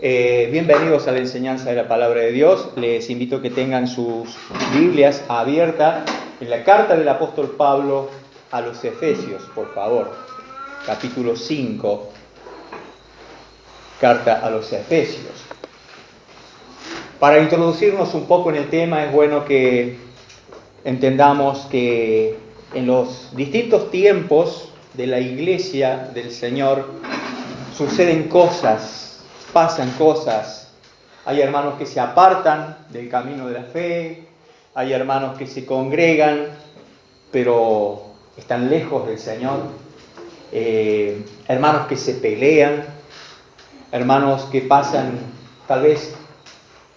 Bienvenidos a la enseñanza de la Palabra de Dios. Les invito a que tengan sus Biblias abiertas en la carta del apóstol Pablo a los Efesios, por favor. Capítulo 5, carta a los Efesios. Para introducirnos un poco en el tema, es bueno que entendamos que en los distintos tiempos de la iglesia del Señor suceden cosas, pasan cosas. Hay hermanos que se apartan del camino de la fe, hay hermanos que se congregan, pero están lejos del Señor, hermanos que se pelean, hermanos que pasan tal vez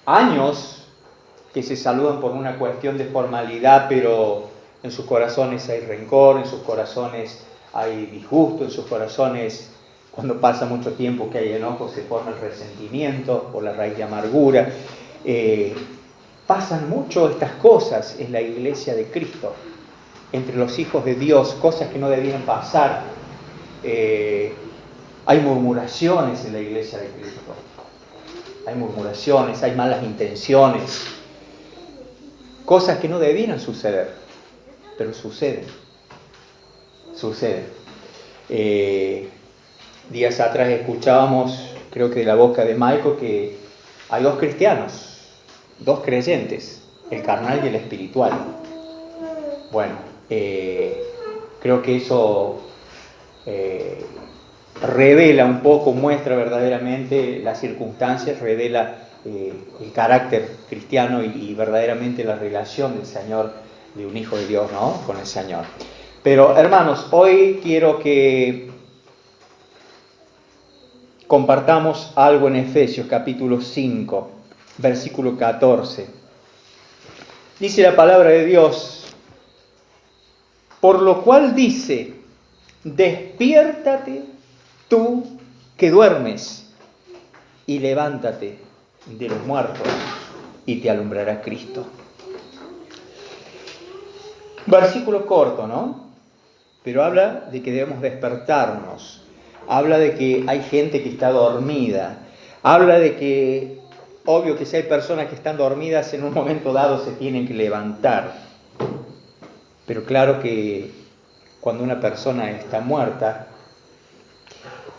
años que se saludan por una cuestión de formalidad, pero en sus corazones hay rencor, en sus corazones hay disgusto, en sus corazones, cuando pasa mucho tiempo que hay enojo, se forma el resentimiento por la raíz de amargura. Pasan mucho estas cosas en la iglesia de Cristo, entre los hijos de Dios, cosas que no debían pasar. Hay murmuraciones en la iglesia de Cristo. Hay murmuraciones, hay malas intenciones, cosas que no debieran suceder, pero suceden. Días atrás escuchábamos, creo que de la boca de Michael, que hay dos cristianos, dos creyentes, el carnal y el espiritual. Bueno, creo que eso revela un poco, muestra verdaderamente las circunstancias, revela el carácter cristiano y verdaderamente la relación del Señor, de un hijo de Dios, ¿no?, con el Señor. Pero hermanos, hoy quiero que compartamos algo en Efesios capítulo 5, versículo 14. Dice la palabra de Dios: por lo cual dice, despiértate tú que duermes, y levántate de los muertos, y te alumbrará Cristo. Versículo corto, ¿no? Pero habla de que debemos despertarnos. Habla de que hay gente que está dormida. Habla de que, obvio que si hay personas que están dormidas, en un momento dado se tienen que levantar. Pero claro que cuando una persona está muerta,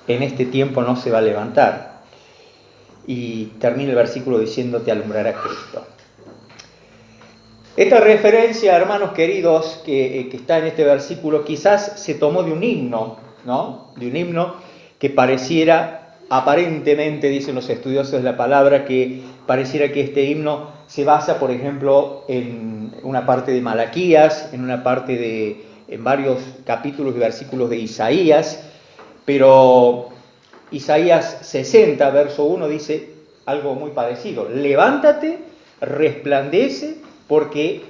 en este tiempo no se va a levantar. Y termina el versículo diciendo, te alumbrará Cristo. Esta referencia, hermanos queridos, que está en este versículo, quizás se tomó de un himno, ¿no? De un himno que pareciera, aparentemente, dicen los estudiosos de la palabra, que pareciera que este himno se basa, por ejemplo, en una parte de Malaquías, en varios capítulos y versículos de Isaías, pero Isaías 60, verso 1, dice algo muy parecido: levántate, resplandece, porque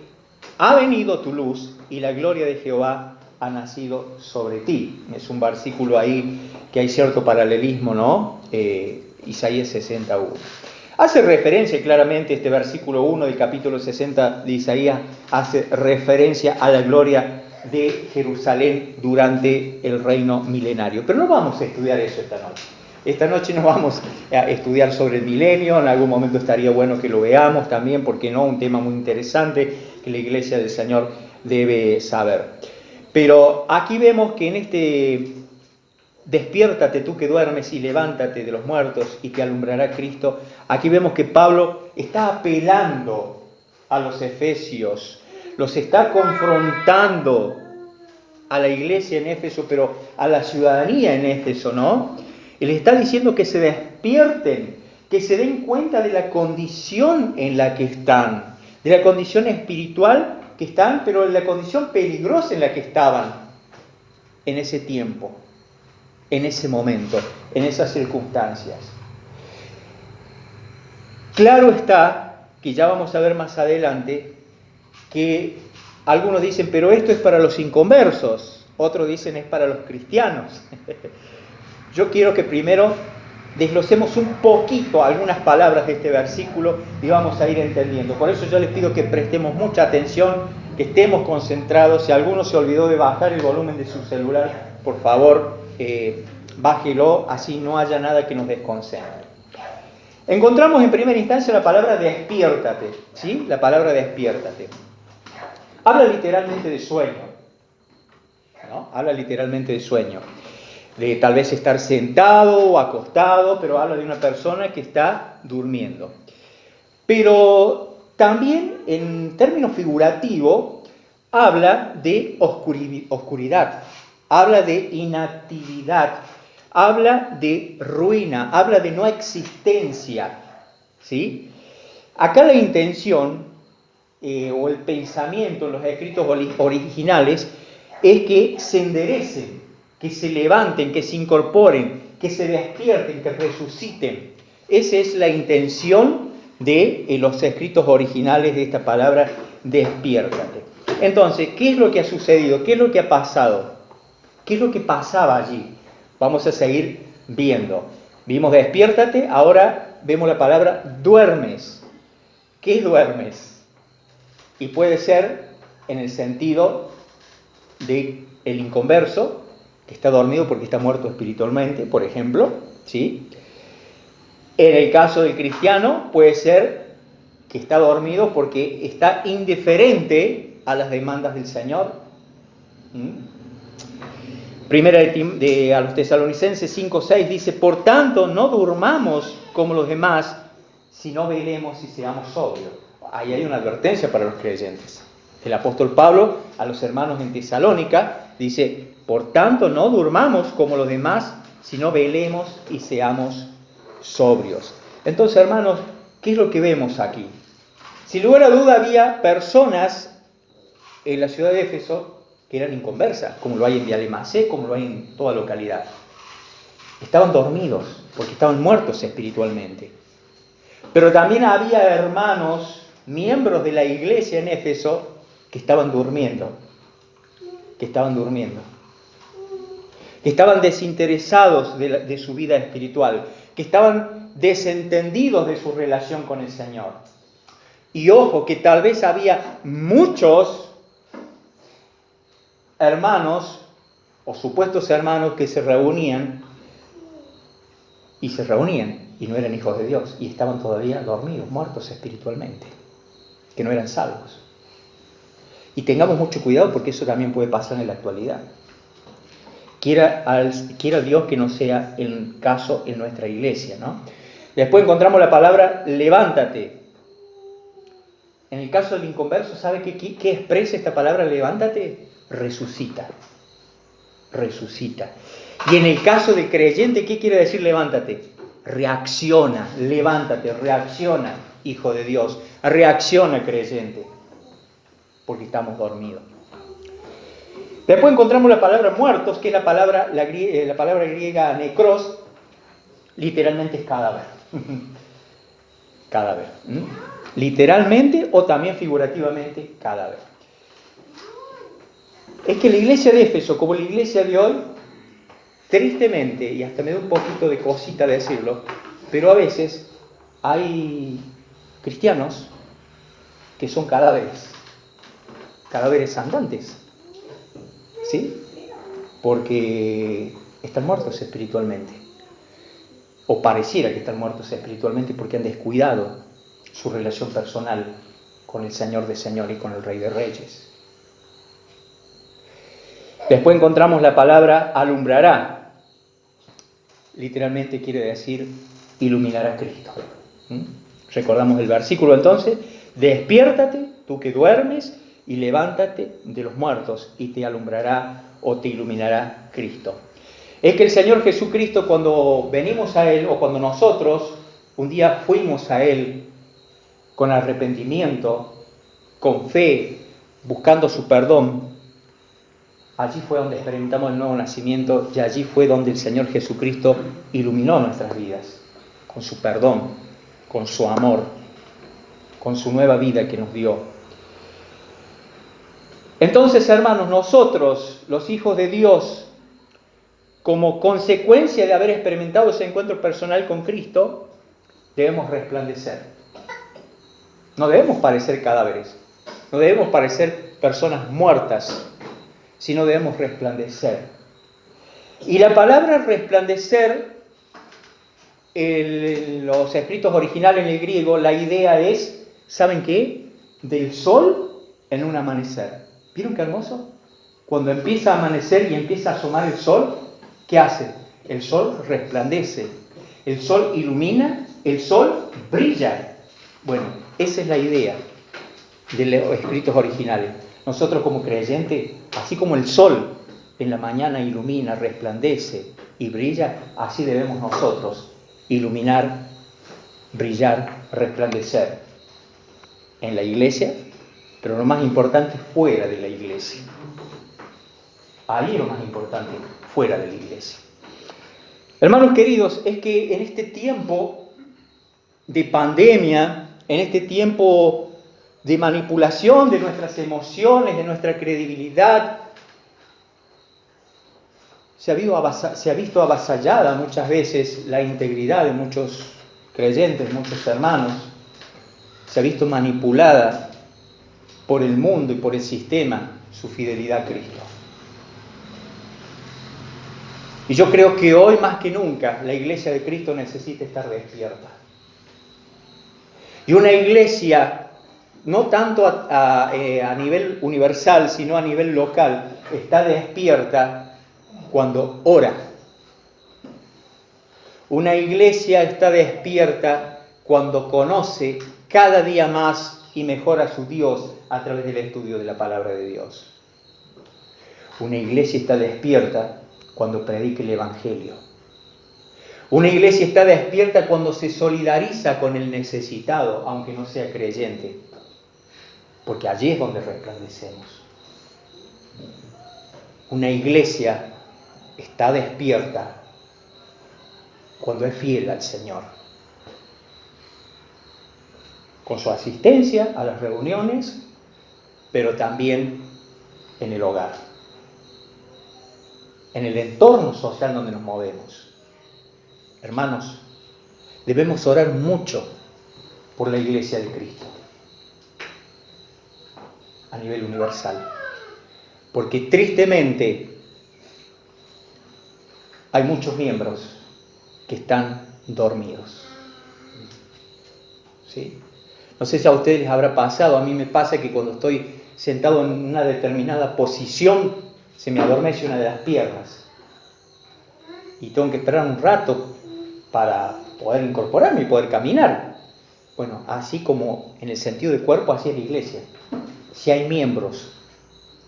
ha venido tu luz y la gloria de Jehová ha nacido sobre ti. Es un versículo ahí que hay cierto paralelismo, ¿no? Isaías 61. Hace referencia claramente este versículo 1 del capítulo 60 de Isaías, hace referencia a la gloria de Jerusalén durante el reino milenario. Pero no vamos a estudiar eso esta noche. Esta noche no vamos a estudiar sobre el milenio, en algún momento estaría bueno que lo veamos también, porque no, un tema muy interesante que la iglesia del Señor debe saber. Pero aquí vemos que en este despiértate tú que duermes y levántate de los muertos y te alumbrará Cristo, aquí vemos que Pablo está apelando a los efesios, los está confrontando a la iglesia en Éfeso, pero a la ciudadanía en Éfeso, ¿no? Él está diciendo que se despierten, que se den cuenta de la condición en la que están, de la condición espiritual que están, pero de la condición peligrosa en la que estaban en ese tiempo, en ese momento, en esas circunstancias. Claro está, que ya vamos a ver más adelante, que algunos dicen, pero esto es para los inconversos, otros dicen es para los cristianos. Yo quiero que primero desglosemos un poquito algunas palabras de este versículo y vamos a ir entendiendo. Por eso yo les pido que prestemos mucha atención, que estemos concentrados. Si alguno se olvidó de bajar el volumen de su celular, por favor, bájelo, así no haya nada que nos desconcentre. Encontramos en primera instancia la palabra despiértate, ¿sí? La palabra despiértate. Habla literalmente de sueño, ¿no? Habla literalmente de sueño. De tal vez estar sentado o acostado, pero habla de una persona que está durmiendo. Pero también en términos figurativos habla de oscuridad, habla de inactividad, habla de ruina, habla de no existencia, ¿sí? Acá la intención o el pensamiento en los escritos originales es que se enderecen, que se levanten, que se incorporen, que se despierten, que resuciten. Esa es la intención de los escritos originales de esta palabra, despiértate. Entonces, ¿qué es lo que ha sucedido? ¿Qué es lo que ha pasado? ¿Qué es lo que pasaba allí? Vamos a seguir viendo. Vimos despiértate, ahora vemos la palabra duermes. ¿Qué duermes? Y puede ser en el sentido de el inconverso, que está dormido porque está muerto espiritualmente, por ejemplo, ¿sí? En el caso del cristiano puede ser que está dormido porque está indiferente a las demandas del Señor. Primera a los Tesalonicenses 5:6 dice, por tanto no durmamos como los demás, sino velemos y seamos sobrios. Ahí hay una advertencia para los creyentes. El apóstol Pablo a los hermanos en Tesalónica dice, por tanto no durmamos como los demás, sino velemos y seamos sobrios. Entonces, hermanos, ¿qué es lo que vemos aquí? Sin lugar a duda había personas en la ciudad de Éfeso que eran inconversas, como lo hay en Vialemacé, como lo hay en toda localidad. Estaban dormidos, porque estaban muertos espiritualmente. Pero también había hermanos, miembros de la iglesia en Éfeso, que estaban durmiendo, que estaban desinteresados de su vida espiritual, que estaban desentendidos de su relación con el Señor. Y ojo, que tal vez había muchos hermanos o supuestos hermanos que se reunían y no eran hijos de Dios y estaban todavía dormidos, muertos espiritualmente, que no eran salvos. Y tengamos mucho cuidado porque eso también puede pasar en la actualidad. Quiera Dios que no sea el caso en nuestra iglesia, ¿no? Después encontramos la palabra levántate. En el caso del inconverso, ¿sabe qué expresa esta palabra levántate? Resucita. Resucita. Y en el caso del creyente, ¿qué quiere decir levántate? Reacciona, levántate, reacciona, hijo de Dios. Reacciona, creyente, porque estamos dormidos. Después encontramos la palabra muertos, que es la palabra griega necros, literalmente es cadáver. Cadáver. Literalmente o también figurativamente cadáver. Es que la iglesia de Éfeso, como la iglesia de hoy, tristemente, y hasta me da un poquito de cosita decirlo, pero a veces hay cristianos que son cadáveres andantes, ¿sí? Porque están muertos espiritualmente, o pareciera que están muertos espiritualmente porque han descuidado su relación personal con el Señor de Señores y con el Rey de Reyes. Después encontramos la palabra alumbrará. Literalmente quiere decir iluminará a Cristo. Recordamos el versículo entonces, despiértate, tú que duermes, y levántate de los muertos, y te alumbrará o te iluminará Cristo. Es que el Señor Jesucristo, cuando venimos a Él, o cuando nosotros un día fuimos a Él con arrepentimiento, con fe, buscando su perdón, allí fue donde experimentamos el nuevo nacimiento y allí fue donde el Señor Jesucristo iluminó nuestras vidas, con su perdón, con su amor, con su nueva vida que nos dio. Entonces, hermanos, nosotros, los hijos de Dios, como consecuencia de haber experimentado ese encuentro personal con Cristo, debemos resplandecer. No debemos parecer cadáveres, no debemos parecer personas muertas, sino debemos resplandecer. Y la palabra resplandecer, en los escritos originales en el griego, la idea es, ¿saben qué? Del sol en un amanecer. ¿Vieron qué hermoso? Cuando empieza a amanecer y empieza a asomar el sol, ¿qué hace? El sol resplandece, el sol ilumina, el sol brilla. Bueno, esa es la idea de los escritos originales. Nosotros como creyentes, así como el sol en la mañana ilumina, resplandece y brilla, así debemos nosotros iluminar, brillar, resplandecer en la iglesia, pero lo más importante fuera de la iglesia. Ahí lo más importante, fuera de la iglesia. Hermanos queridos, es que en este tiempo de pandemia, en este tiempo de manipulación de nuestras emociones, de nuestra credibilidad, se ha visto avasallada muchas veces la integridad de muchos creyentes, muchos hermanos. Se ha visto manipulada por el mundo y por el sistema su fidelidad a Cristo. Y yo creo que hoy más que nunca la iglesia de Cristo necesita estar despierta. Y una iglesia, no tanto a nivel universal, sino a nivel local, está despierta cuando ora. Una iglesia está despierta cuando conoce cada día más y mejor a su Dios a través del estudio de la palabra de Dios. Una iglesia está despierta cuando predica el Evangelio. Una iglesia está despierta cuando se solidariza con el necesitado, aunque no sea creyente, porque allí es donde resplandecemos. Una iglesia está despierta cuando es fiel al Señor, con su asistencia a las reuniones, pero también en el hogar, en el entorno social donde nos movemos. Hermanos, debemos orar mucho por la iglesia de Cristo a nivel universal, porque tristemente hay muchos miembros que están dormidos. ¿Sí? No sé si a ustedes les habrá pasado, a mí me pasa que cuando estoy sentado en una determinada posición, se me adormece una de las piernas. Y tengo que esperar un rato para poder incorporarme y poder caminar. Bueno, así como en el sentido de cuerpo, así es la iglesia. Si hay miembros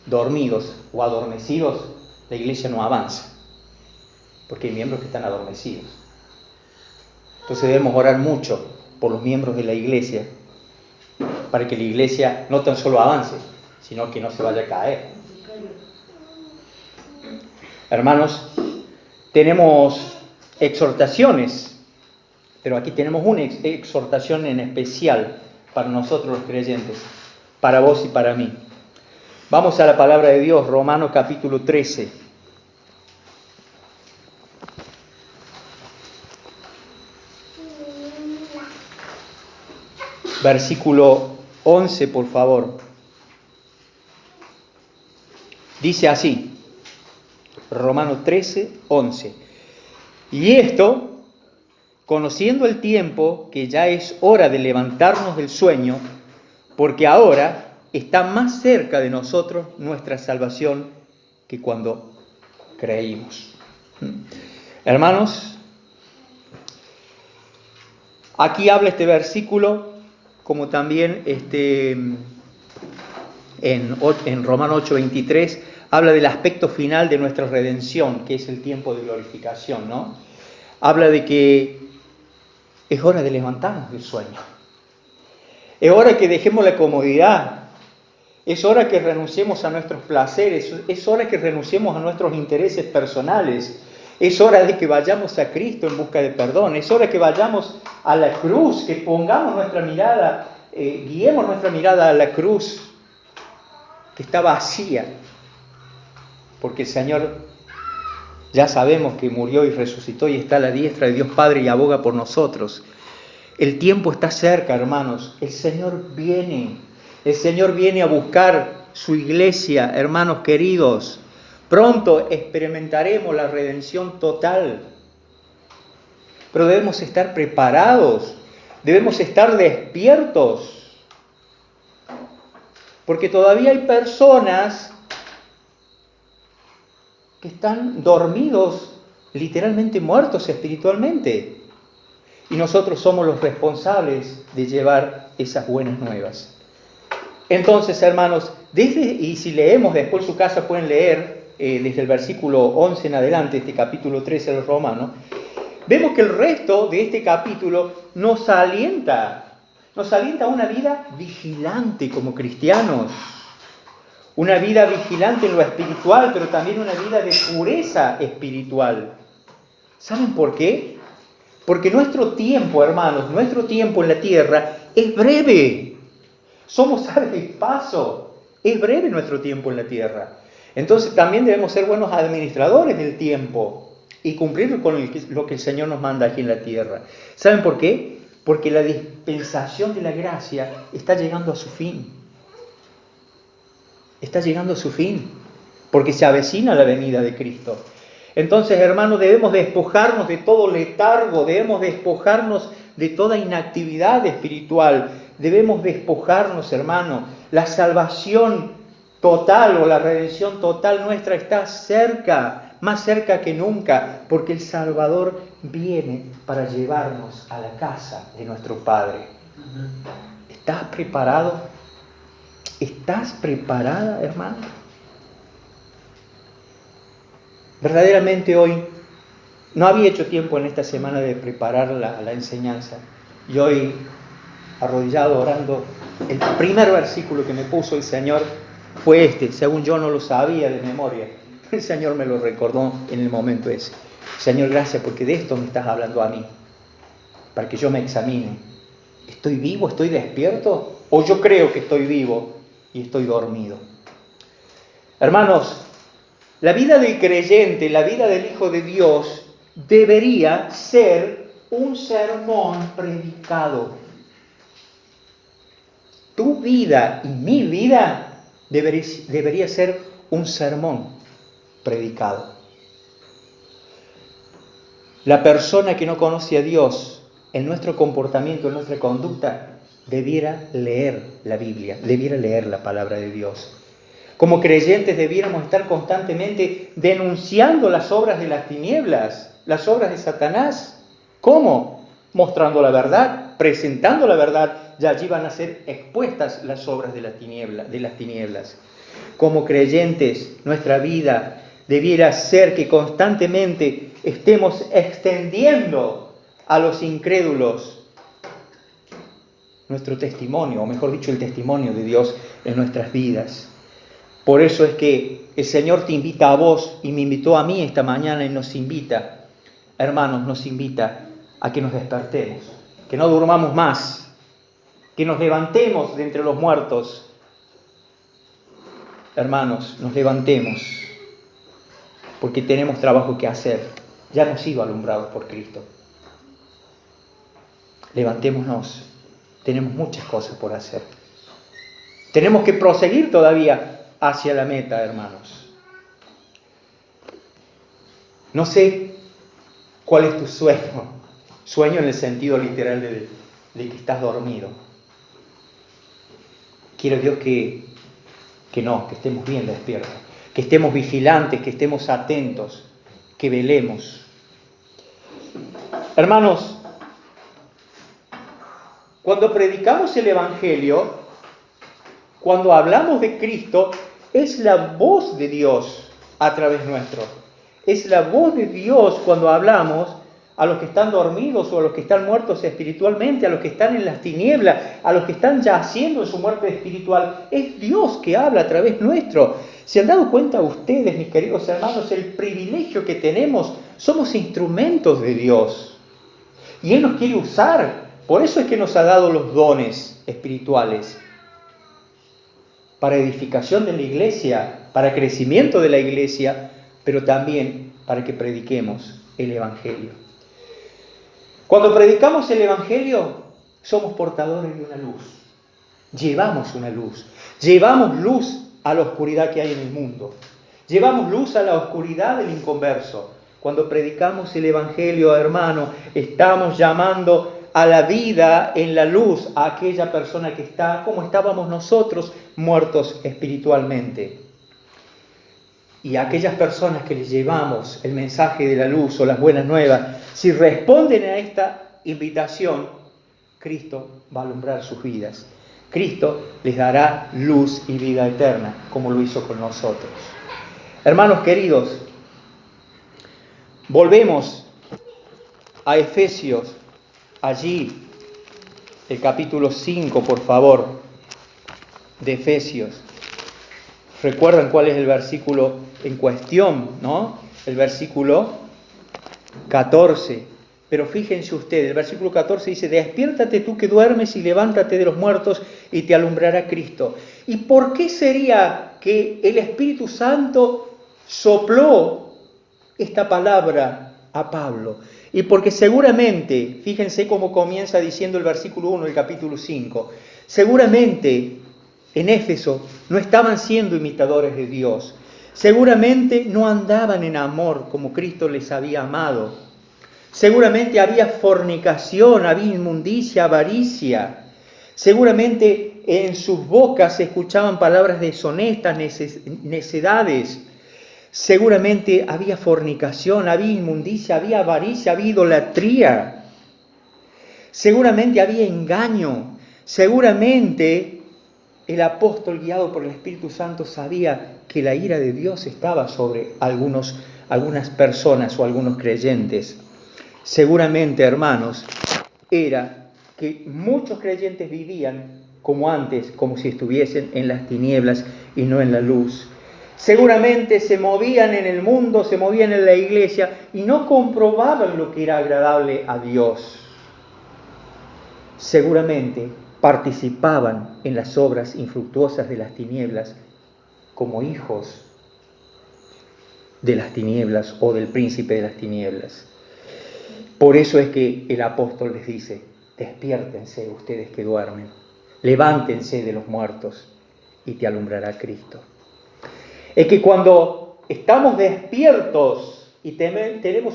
dormidos o adormecidos, la iglesia no avanza, porque hay miembros que están adormecidos. Entonces debemos orar mucho por los miembros de la iglesia, para que la iglesia no tan solo avance, sino que no se vaya a caer. Hermanos, tenemos exhortaciones, pero aquí tenemos una exhortación en especial para nosotros los creyentes, para vos y para mí. Vamos a la palabra de Dios, Romanos capítulo 13. Versículo 11, por favor. Dice así, Romanos 13, 11. Y esto, conociendo el tiempo, que ya es hora de levantarnos del sueño, porque ahora está más cerca de nosotros nuestra salvación que cuando creímos. Hermanos, aquí habla este versículo, como también en Romanos 8:23, habla del aspecto final de nuestra redención, que es el tiempo de glorificación, ¿no? Habla de que es hora de levantarnos del sueño. Es hora que dejemos la comodidad. Es hora que renunciemos a nuestros placeres. Es hora que renunciemos a nuestros intereses personales. Es hora de que vayamos a Cristo en busca de perdón. Es hora que vayamos a la cruz, que pongamos nuestra mirada, guiemos nuestra mirada a la cruz, que está vacía. Porque el Señor ya sabemos que murió y resucitó y está a la diestra de Dios Padre y aboga por nosotros. El tiempo está cerca, hermanos. El Señor viene. El Señor viene a buscar su iglesia, hermanos queridos. Pronto experimentaremos la redención total. Pero debemos estar preparados, debemos estar despiertos. Porque todavía hay personas que están dormidos, literalmente muertos espiritualmente. Y nosotros somos los responsables de llevar esas buenas nuevas. Entonces, hermanos, y si leemos después su casa, pueden leer desde el versículo 11 en adelante, este capítulo 13 del Romano, vemos que el resto de este capítulo nos alienta a una vida vigilante como cristianos. Una vida vigilante en lo espiritual, pero también una vida de pureza espiritual. ¿Saben por qué? Porque nuestro tiempo, hermanos, nuestro tiempo en la tierra es breve. Somos aves de paso. Es breve nuestro tiempo en la tierra. Entonces también debemos ser buenos administradores del tiempo y cumplir con lo que el Señor nos manda aquí en la tierra. ¿Saben por qué? Porque la dispensación de la gracia está llegando a su fin. Está llegando a su fin, porque se avecina la venida de Cristo. Entonces, hermanos, debemos despojarnos de todo letargo, debemos despojarnos de toda inactividad espiritual, debemos despojarnos, hermanos. La salvación total o la redención total nuestra está cerca, más cerca que nunca, porque el Salvador viene para llevarnos a la casa de nuestro Padre. ¿Estás preparado? ¿Estás preparada, hermano? Verdaderamente hoy no había hecho tiempo en esta semana de preparar la enseñanza. Y hoy, arrodillado, orando, el primer versículo que me puso el Señor fue este. Según yo no lo sabía de memoria, el Señor me lo recordó en el momento ese. Señor, gracias porque de esto me estás hablando a mí, para que yo me examine. ¿Estoy vivo? ¿Estoy despierto? ¿O yo creo que estoy vivo y estoy dormido? Hermanos, la vida del creyente, la vida del Hijo de Dios, debería ser un sermón predicado. Tu vida y mi vida debería ser un sermón predicado. La persona que no conoce a Dios, en nuestro comportamiento, en nuestra conducta, debiera leer la Biblia, debiera leer la palabra de Dios. Como creyentes debiéramos estar constantemente denunciando las obras de las tinieblas, las obras de Satanás. ¿Cómo? Mostrando la verdad, presentando la verdad, y allí van a ser expuestas las obras de las tinieblas. Como creyentes, nuestra vida debiera ser que constantemente estemos extendiendo a los incrédulos nuestro testimonio, o mejor dicho, el testimonio de Dios en nuestras vidas. Por eso es que el Señor te invita a vos y me invitó a mí esta mañana y nos invita, hermanos, nos invita a que nos despertemos, que no durmamos más, que nos levantemos de entre los muertos. Hermanos, nos levantemos, porque tenemos trabajo que hacer. Ya hemos sido alumbrados por Cristo. Levantémonos, tenemos muchas cosas por hacer. Tenemos que proseguir todavía hacia la meta, hermanos. No sé cuál es tu sueño en el sentido literal de que estás dormido. Quiero Dios que estemos bien despiertos, que estemos vigilantes, que estemos atentos, que velemos. Hermanos, cuando predicamos el Evangelio, cuando hablamos de Cristo, es la voz de Dios a través nuestro. Es la voz de Dios cuando hablamos a los que están dormidos o a los que están muertos espiritualmente, a los que están en las tinieblas, a los que están yaciendo en su muerte espiritual. Es Dios que habla a través nuestro. ¿Se han dado cuenta ustedes, mis queridos hermanos, el privilegio que tenemos? Somos instrumentos de Dios. Y Él nos quiere usar. Por eso es que nos ha dado los dones espirituales. Para edificación de la iglesia, para crecimiento de la iglesia, pero también para que prediquemos el Evangelio. Cuando predicamos el Evangelio, somos portadores de una luz. Llevamos una luz. Llevamos luz a la oscuridad que hay en el mundo. Llevamos luz a la oscuridad del inconverso. Cuando predicamos el Evangelio, hermano, estamos llamando a la vida en la luz a aquella persona que está, como estábamos nosotros, muertos espiritualmente. Y a aquellas personas que les llevamos el mensaje de la luz o las buenas nuevas, si responden a esta invitación, Cristo va a alumbrar sus vidas. Cristo les dará luz y vida eterna, como lo hizo con nosotros. Hermanos queridos, volvemos a Efesios, allí, el capítulo 5, por favor, de Efesios. ¿Recuerdan cuál es el versículo en cuestión, no? El versículo 14. Pero fíjense ustedes, el versículo 14 dice: despiértate tú que duermes y levántate de los muertos y te alumbrará Cristo. ¿Y por qué sería que el Espíritu Santo sopló esta palabra a Pablo? Y porque seguramente, fíjense cómo comienza diciendo el versículo 1 del capítulo 5, seguramente en Éfeso no estaban siendo imitadores de Dios, seguramente no andaban en amor como Cristo les había amado, seguramente había fornicación, había inmundicia, avaricia, seguramente en sus bocas se escuchaban palabras deshonestas, necedades. Seguramente había fornicación, había inmundicia, había avaricia, había idolatría. Seguramente había engaño. Seguramente el apóstol, guiado por el Espíritu Santo, sabía que la ira de Dios estaba sobre algunas personas o algunos creyentes. Seguramente, hermanos, era que muchos creyentes vivían como antes, como si estuviesen en las tinieblas y no en la luz. Seguramente se movían en el mundo, se movían en la iglesia y no comprobaban lo que era agradable a Dios. Seguramente participaban en las obras infructuosas de las tinieblas como hijos de las tinieblas o del príncipe de las tinieblas. Por eso es que el apóstol les dice: despiértense ustedes que duermen, levántense de los muertos y te alumbrará Cristo. Es que cuando estamos despiertos y tenemos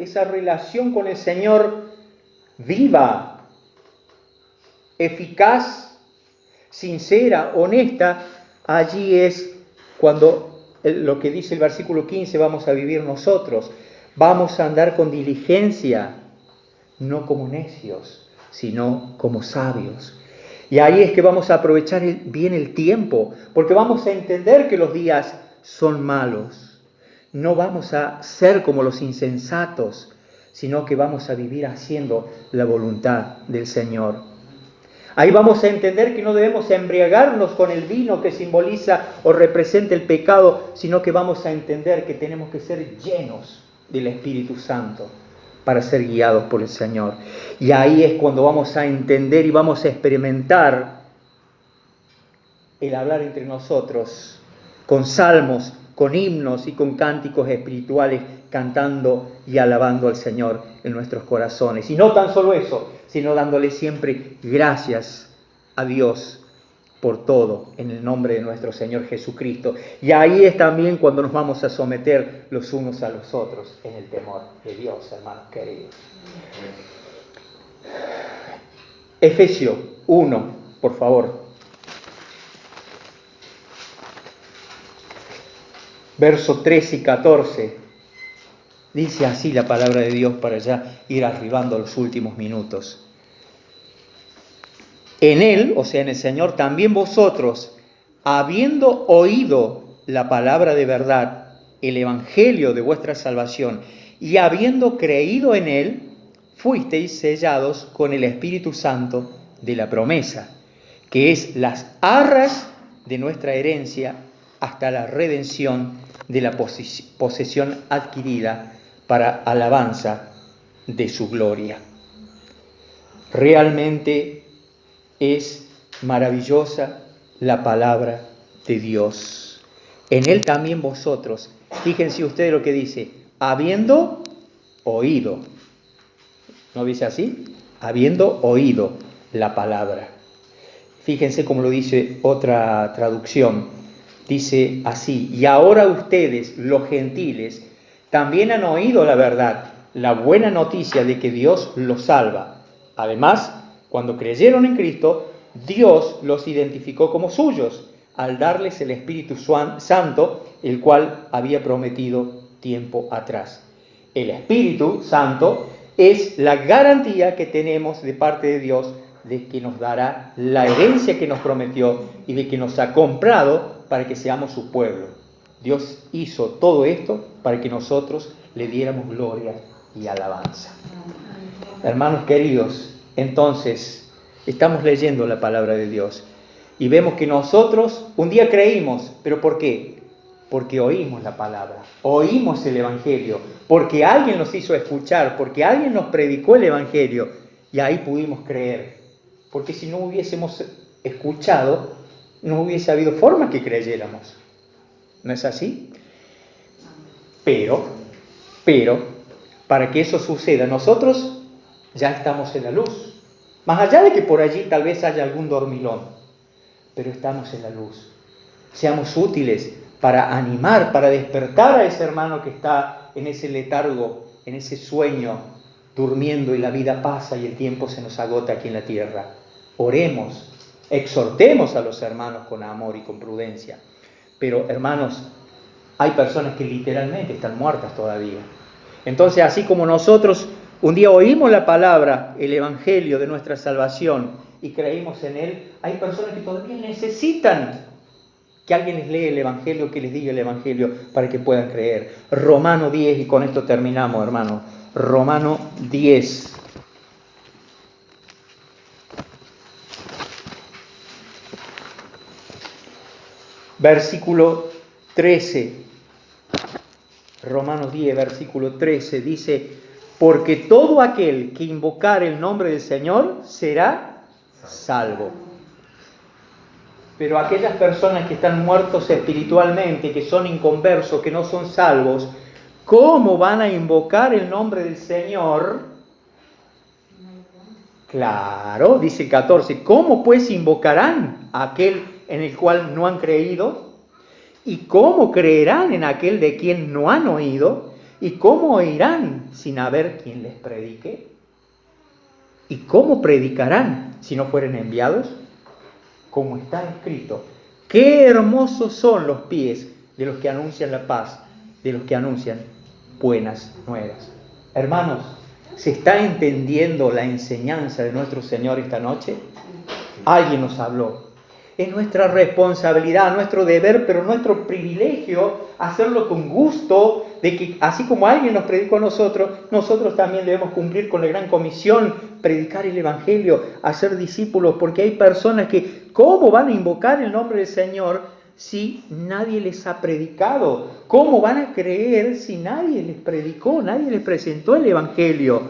esa relación con el Señor viva, eficaz, sincera, honesta, allí es cuando lo que dice el versículo 15 vamos a vivir nosotros. Vamos a andar con diligencia, no como necios, sino como sabios. Y ahí es que vamos a aprovechar bien el tiempo, porque vamos a entender que los días son malos. No vamos a ser como los insensatos, sino que vamos a vivir haciendo la voluntad del Señor. Ahí vamos a entender que no debemos embriagarnos con el vino que simboliza o representa el pecado, sino que vamos a entender que tenemos que ser llenos del Espíritu Santo para ser guiados por el Señor. Y ahí es cuando vamos a entender y vamos a experimentar el hablar entre nosotros con salmos, con himnos y con cánticos espirituales, cantando y alabando al Señor en nuestros corazones. Y no tan solo eso, sino dándole siempre gracias a Dios por todo, en el nombre de nuestro Señor Jesucristo. Y ahí es también cuando nos vamos a someter los unos a los otros en el temor de Dios, hermanos queridos. Efesios 1, por favor. Versos 13 y 14. Dice así la palabra de Dios para ya ir arribando a los últimos minutos. En Él, o sea, en el Señor, también vosotros, habiendo oído la palabra de verdad, el evangelio de vuestra salvación, y habiendo creído en Él, fuisteis sellados con el Espíritu Santo de la promesa, que es las arras de nuestra herencia hasta la redención de la posesión adquirida para alabanza de su gloria. Realmente es maravillosa la palabra de Dios. En Él también vosotros, fíjense ustedes lo que dice, habiendo oído. ¿No dice así? Habiendo oído la palabra. Fíjense cómo lo dice otra traducción. dice así: y ahora ustedes, los gentiles, también han oído la verdad, la buena noticia de que Dios los salva. Además, cuando creyeron en Cristo, Dios los identificó como suyos, al darles el Espíritu Santo, el cual había prometido tiempo atrás. El Espíritu Santo es la garantía que tenemos de parte de Dios de que nos dará la herencia que nos prometió y de que nos ha comprado para que seamos su pueblo. Dios hizo todo esto para que nosotros le diéramos gloria y alabanza. Hermanos queridos, entonces estamos leyendo la palabra de Dios y vemos que nosotros un día creímos, ¿pero por qué? Porque oímos la palabra, oímos el Evangelio, porque alguien nos hizo escuchar, porque alguien nos predicó el Evangelio y ahí pudimos creer. Porque si no hubiésemos escuchado, no hubiese habido forma que creyéramos. ¿No es así? Pero, para que eso suceda, nosotros ya estamos en la luz. Más allá de que por allí tal vez haya algún dormilón, pero estamos en la luz. Seamos útiles para animar, para despertar a ese hermano que está en ese letargo, en ese sueño, durmiendo y la vida pasa y el tiempo se nos agota aquí en la tierra. Oremos, exhortemos a los hermanos con amor y con prudencia. Pero hermanos, hay personas que literalmente están muertas todavía. Entonces, así como nosotros un día oímos la palabra, el Evangelio de nuestra salvación y creímos en él, hay personas que todavía necesitan que alguien les lea el Evangelio, que les diga el Evangelio para que puedan creer. Romano 10, y con esto terminamos, hermano. Romano 10. Versículo 13. Romanos 10, versículo 13, dice: porque todo aquel que invocar el nombre del Señor será salvo. Pero aquellas personas que están muertos espiritualmente, que son inconversos, que no son salvos, ¿cómo van a invocar el nombre del Señor? Claro, dice 14, ¿cómo pues invocarán a aquel en el cual no han creído? ¿Y cómo creerán en aquel de quien no han oído? ¿Y cómo oirán sin haber quien les predique? ¿Y cómo predicarán si no fueren enviados? Como está escrito: qué hermosos son los pies de los que anuncian la paz, de los que anuncian buenas nuevas. Hermanos, ¿se está entendiendo la enseñanza de nuestro Señor esta noche? Alguien nos habló. Es nuestra responsabilidad, nuestro deber, pero nuestro privilegio hacerlo con gusto, de que así como alguien nos predicó a nosotros, nosotros también debemos cumplir con la gran comisión, predicar el Evangelio, hacer discípulos, porque hay personas que, ¿cómo van a invocar el nombre del Señor si nadie les ha predicado? ¿Cómo van a creer si nadie les predicó, nadie les presentó el Evangelio?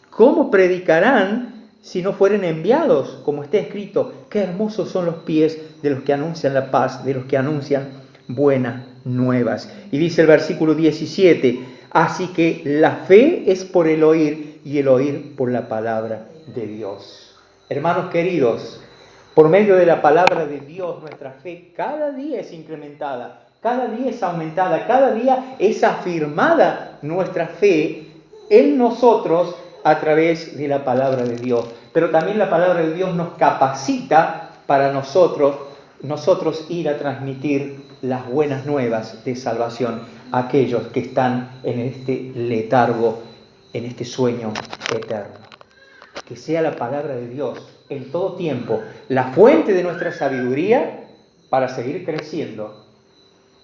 ¿Cómo predicarán si no fueren enviados? Como está escrito: qué hermosos son los pies de los que anuncian la paz, de los que anuncian buenas nuevas. Y dice el versículo 17: así que la fe es por el oír y el oír por la palabra de Dios. Hermanos queridos, por medio de la palabra de Dios, nuestra fe cada día es incrementada, cada día es aumentada, cada día es afirmada nuestra fe en nosotros a través de la palabra de Dios. Pero también la palabra de Dios nos capacita para nosotros ir a transmitir las buenas nuevas de salvación a aquellos que están en este letargo, en este sueño eterno. Que sea la palabra de Dios en todo tiempo la fuente de nuestra sabiduría para seguir creciendo,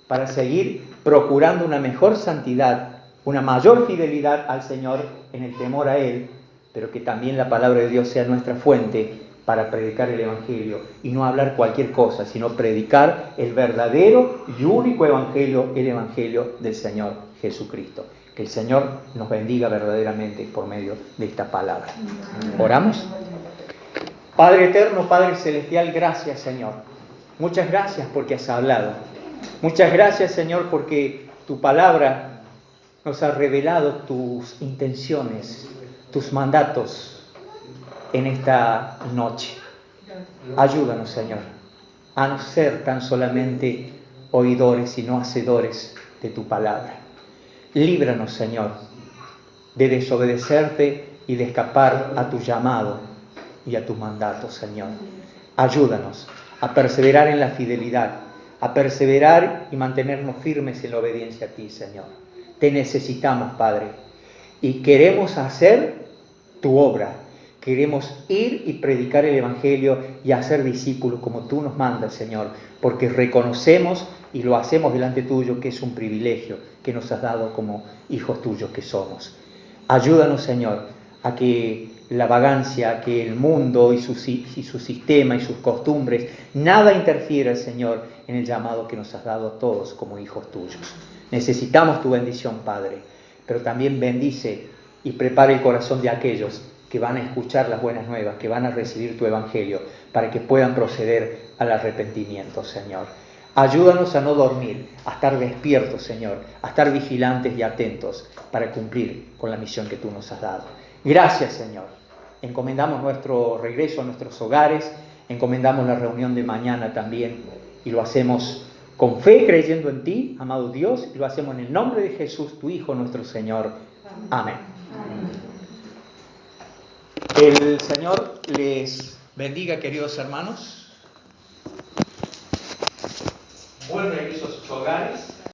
para seguir procurando una mejor santidad, una mayor fidelidad al Señor en el temor a Él, pero que también la palabra de Dios sea nuestra fuente para predicar el Evangelio y no hablar cualquier cosa, sino predicar el verdadero y único Evangelio, el Evangelio del Señor Jesucristo. Que el Señor nos bendiga verdaderamente por medio de esta palabra. ¿Oramos? Padre eterno, Padre celestial, gracias, Señor. Muchas gracias porque has hablado. Muchas gracias, Señor, porque tu palabra nos ha revelado tus intenciones, tus mandatos en esta noche. Ayúdanos, Señor, a no ser tan solamente oidores y no hacedores de tu palabra. Líbranos, Señor, de desobedecerte y de escapar a tu llamado y a tu mandato, Señor. Ayúdanos a perseverar en la fidelidad, a perseverar y mantenernos firmes en la obediencia a ti, Señor. Te necesitamos, Padre, y queremos hacer tu obra. Queremos ir y predicar el Evangelio y hacer discípulos como tú nos mandas, Señor, porque reconocemos y lo hacemos delante tuyo que es un privilegio que nos has dado como hijos tuyos que somos. Ayúdanos, Señor, a que la vagancia, que el mundo y su sistema y sus costumbres, nada interfiera, Señor, en el llamado que nos has dado a todos como hijos tuyos. Necesitamos tu bendición, Padre, pero también bendice y prepara el corazón de aquellos que van a escuchar las buenas nuevas, que van a recibir tu evangelio, para que puedan proceder al arrepentimiento, Señor. Ayúdanos a no dormir, a estar despiertos, Señor, a estar vigilantes y atentos para cumplir con la misión que tú nos has dado. Gracias, Señor. Encomendamos nuestro regreso a nuestros hogares, encomendamos la reunión de mañana también, y lo hacemos con fe, creyendo en ti, amado Dios, y lo hacemos en el nombre de Jesús, tu Hijo, nuestro Señor. Amén. El Señor les bendiga, queridos hermanos. Buen regreso a sus hogares.